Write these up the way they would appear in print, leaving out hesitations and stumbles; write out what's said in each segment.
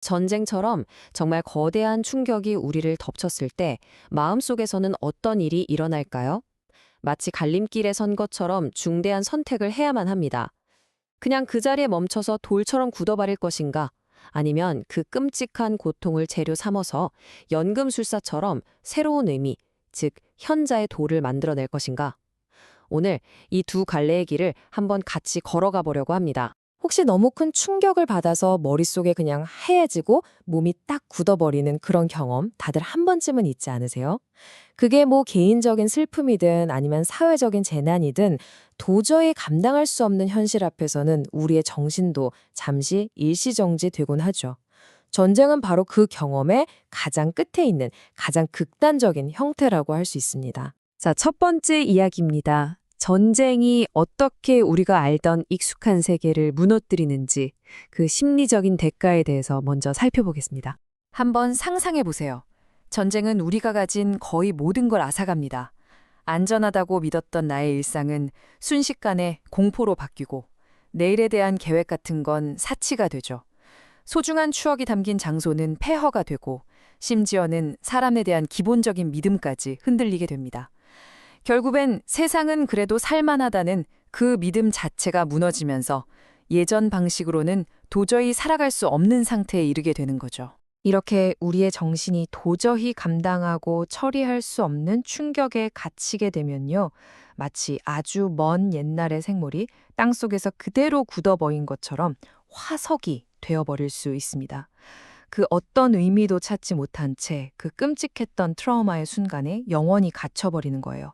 전쟁처럼 정말 거대한 충격이 우리를 덮쳤을 때 마음속에서는 어떤 일이 일어날까요? 마치 갈림길에 선 것처럼 중대한 선택을 해야만 합니다. 그냥 그 자리에 멈춰서 돌처럼 굳어버릴 것인가? 아니면 그 끔찍한 고통을 재료 삼아서 연금술사처럼 새로운 의미, 즉 현자의 도를 만들어낼 것인가? 오늘 이 두 갈래의 길을 한번 같이 걸어가 보려고 합니다. 혹시 너무 큰 충격을 받아서 머릿속에 그냥 하얘지고 몸이 딱 굳어버리는 그런 경험 다들 한 번쯤은 있지 않으세요? 그게 뭐 개인적인 슬픔이든 아니면 사회적인 재난이든 도저히 감당할 수 없는 현실 앞에서는 우리의 정신도 잠시 일시정지되곤 하죠. 전쟁은 바로 그 경험의 가장 끝에 있는 가장 극단적인 형태라고 할 수 있습니다. 자, 첫 번째 이야기입니다. 전쟁이 어떻게 우리가 알던 익숙한 세계를 무너뜨리는지 그 심리적인 대가에 대해서 먼저 살펴보겠습니다. 한번 상상해 보세요. 전쟁은 우리가 가진 거의 모든 걸 앗아갑니다. 안전하다고 믿었던 나의 일상은 순식간에 공포로 바뀌고 내일에 대한 계획 같은 건 사치가 되죠. 소중한 추억이 담긴 장소는 폐허가 되고 심지어는 사람에 대한 기본적인 믿음까지 흔들리게 됩니다. 결국엔 세상은 그래도 살만하다는 그 믿음 자체가 무너지면서 예전 방식으로는 도저히 살아갈 수 없는 상태에 이르게 되는 거죠. 이렇게 우리의 정신이 도저히 감당하고 처리할 수 없는 충격에 갇히게 되면요. 마치 아주 먼 옛날의 생물이 땅속에서 그대로 굳어버린 것처럼 화석이 되어버릴 수 있습니다. 그 어떤 의미도 찾지 못한 채 그 끔찍했던 트라우마의 순간에 영원히 갇혀버리는 거예요.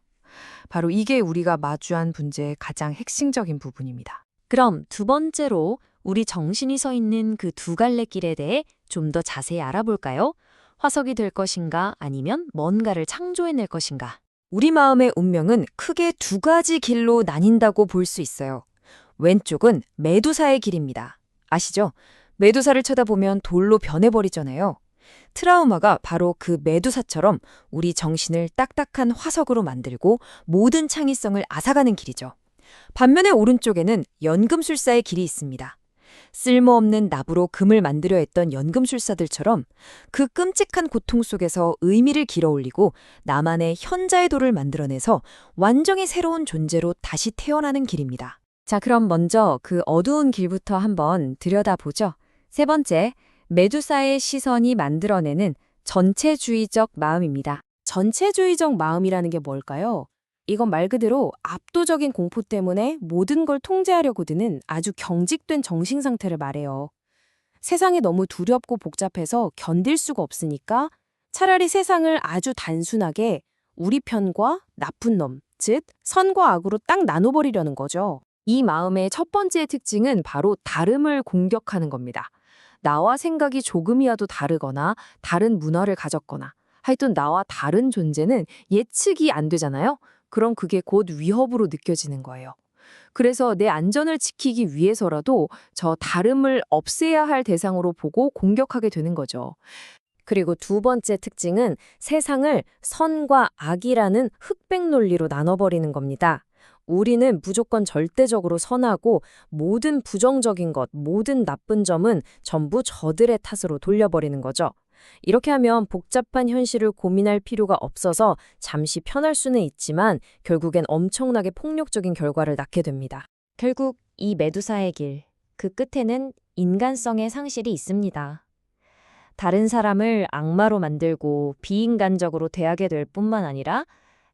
바로 이게 우리가 마주한 문제의 가장 핵심적인 부분입니다. 그럼 두 번째로 우리 정신이 서 있는 그 두 갈래 길에 대해 좀 더 자세히 알아볼까요? 화석이 될 것인가 아니면 뭔가를 창조해낼 것인가? 우리 마음의 운명은 크게 두 가지 길로 나뉜다고 볼 수 있어요. 왼쪽은 메두사의 길입니다. 아시죠? 메두사를 쳐다보면 돌로 변해버리잖아요. 트라우마가 바로 그 메두사처럼 우리 정신을 딱딱한 화석으로 만들고 모든 창의성을 앗아가는 길이죠. 반면에 오른쪽에는 연금술사의 길이 있습니다. 쓸모없는 납으로 금을 만들려 했던 연금술사들처럼 그 끔찍한 고통 속에서 의미를 길어올리고 나만의 현자의 도를 만들어내서 완전히 새로운 존재로 다시 태어나는 길입니다. 자, 그럼 먼저 그 어두운 길부터 한번 들여다보죠. 세 번째, 메두사의 시선이 만들어내는 전체주의적 마음입니다. 전체주의적 마음이라는 게 뭘까요? 이건 말 그대로 압도적인 공포 때문에 모든 걸 통제하려고 드는 아주 경직된 정신 상태를 말해요. 세상이 너무 두렵고 복잡해서 견딜 수가 없으니까 차라리 세상을 아주 단순하게 우리 편과 나쁜 놈, 즉 선과 악으로 딱 나눠버리려는 거죠. 이 마음의 첫 번째 특징은 바로 다름을 공격하는 겁니다. 나와 생각이 조금이라도 다르거나 다른 문화를 가졌거나 하여튼 나와 다른 존재는 예측이 안 되잖아요. 그럼 그게 곧 위협으로 느껴지는 거예요. 그래서 내 안전을 지키기 위해서라도 저 다름을 없애야 할 대상으로 보고 공격하게 되는 거죠. 그리고 두 번째 특징은 세상을 선과 악이라는 흑백 논리로 나눠버리는 겁니다. 우리는 무조건 절대적으로 선하고 모든 부정적인 것, 모든 나쁜 점은 전부 저들의 탓으로 돌려버리는 거죠. 이렇게 하면 복잡한 현실을 고민할 필요가 없어서 잠시 편할 수는 있지만 결국엔 엄청나게 폭력적인 결과를 낳게 됩니다. 결국 이 메두사의 길, 그 끝에는 인간성의 상실이 있습니다. 다른 사람을 악마로 만들고 비인간적으로 대하게 될 뿐만 아니라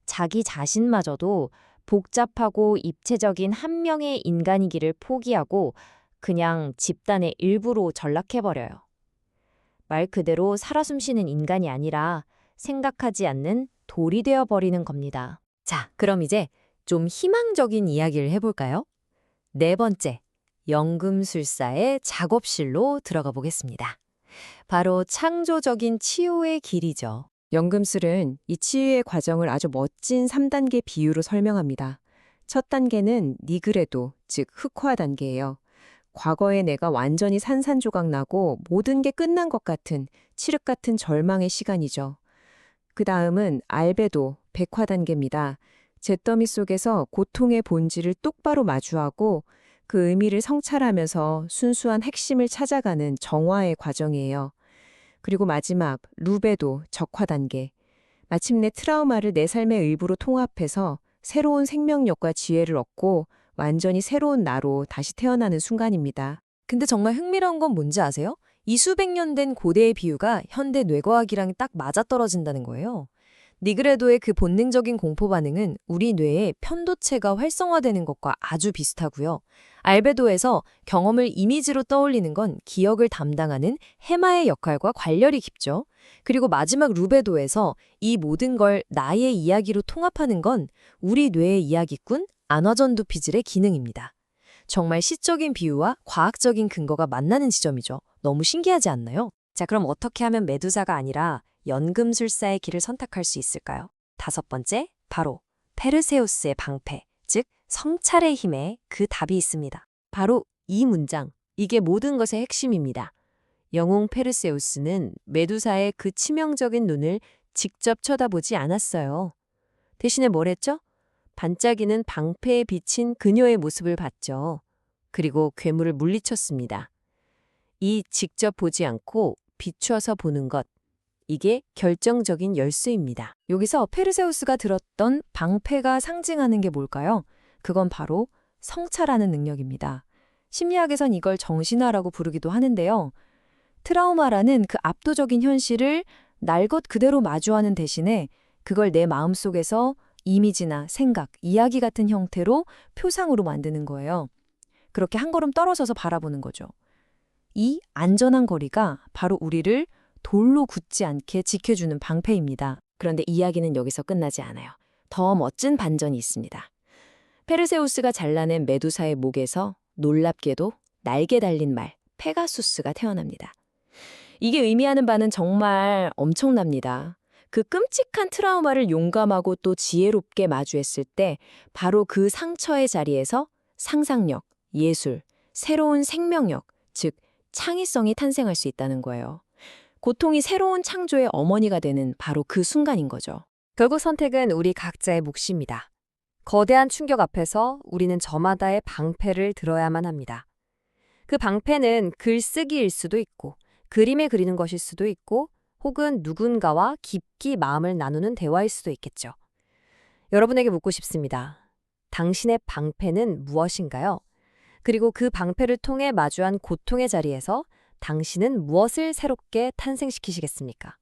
자기 자신마저도 복잡하고 입체적인 한 명의 인간이기를 포기하고 그냥 집단의 일부로 전락해버려요. 말 그대로 살아 숨쉬는 인간이 아니라 생각하지 않는 돌이 되어버리는 겁니다. 자, 그럼 이제 좀 희망적인 이야기를 해볼까요? 네 번째, 연금술사의 작업실로 들어가 보겠습니다. 바로 창조적인 치유의 길이죠. 연금술은 이 치유의 과정을 아주 멋진 3단계 비유로 설명합니다. 첫 단계는 니그레도, 즉 흑화 단계예요. 과거의 내가 완전히 산산조각 나고 모든 게 끝난 것 같은 칠흑 같은 절망의 시간이죠. 그 다음은 알베도, 백화 단계입니다. 잿더미 속에서 고통의 본질을 똑바로 마주하고 그 의미를 성찰하면서 순수한 핵심을 찾아가는 정화의 과정이에요. 그리고 마지막, 루베도 적화 단계. 마침내 트라우마를 내 삶의 일부로 통합해서 새로운 생명력과 지혜를 얻고 완전히 새로운 나로 다시 태어나는 순간입니다. 근데 정말 흥미로운 건 뭔지 아세요? 이 수백 년 된 고대의 비유가 현대 뇌과학이랑 딱 맞아떨어진다는 거예요. 니그레도의 그 본능적인 공포 반응은 우리 뇌의 편도체가 활성화되는 것과 아주 비슷하고요. 알베도에서 경험을 이미지로 떠올리는 건 기억을 담당하는 해마의 역할과 관련이 깊죠. 그리고 마지막 루베도에서 이 모든 걸 나의 이야기로 통합하는 건 우리 뇌의 이야기꾼 안화전두피질의 기능입니다. 정말 시적인 비유와 과학적인 근거가 만나는 지점이죠. 너무 신기하지 않나요? 자, 그럼 어떻게 하면 메두사가 아니라 연금술사의 길을 선택할 수 있을까요? 5번째, 바로 페르세우스의 방패, 즉 성찰의 힘에 그 답이 있습니다. 바로 이 문장, 이게 모든 것의 핵심입니다. 영웅 페르세우스는 메두사의 그 치명적인 눈을 직접 쳐다보지 않았어요. 대신에 뭘 했죠? 반짝이는 방패에 비친 그녀의 모습을 봤죠. 그리고 괴물을 물리쳤습니다. 이 직접 보지 않고 비추어서 보는 것, 이게 결정적인 열쇠입니다. 여기서 페르세우스가 들었던 방패가 상징하는 게 뭘까요? 그건 바로 성찰하는 능력입니다. 심리학에선 이걸 정신화라고 부르기도 하는데요. 트라우마라는 그 압도적인 현실을 날 것 그대로 마주하는 대신에 그걸 내 마음속에서 이미지나 생각, 이야기 같은 형태로 표상으로 만드는 거예요. 그렇게 한 걸음 떨어져서 바라보는 거죠. 이 안전한 거리가 바로 우리를 돌로 굳지 않게 지켜주는 방패입니다. 그런데 이야기는 여기서 끝나지 않아요. 더 멋진 반전이 있습니다. 페르세우스가 잘라낸 메두사의 목에서 놀랍게도 날개 달린 말, 페가수스가 태어납니다. 이게 의미하는 바는 정말 엄청납니다. 그 끔찍한 트라우마를 용감하고 또 지혜롭게 마주했을 때 바로 그 상처의 자리에서 상상력, 예술, 새로운 생명력, 즉 창의성이 탄생할 수 있다는 거예요. 고통이 새로운 창조의 어머니가 되는 바로 그 순간인 거죠. 결국 선택은 우리 각자의 몫입니다. 거대한 충격 앞에서 우리는 저마다의 방패를 들어야만 합니다. 그 방패는 글쓰기일 수도 있고 그림에 그리는 것일 수도 있고 혹은 누군가와 깊이 마음을 나누는 대화일 수도 있겠죠. 여러분에게 묻고 싶습니다. 당신의 방패는 무엇인가요? 그리고 그 방패를 통해 마주한 고통의 자리에서 당신은 무엇을 새롭게 탄생시키시겠습니까?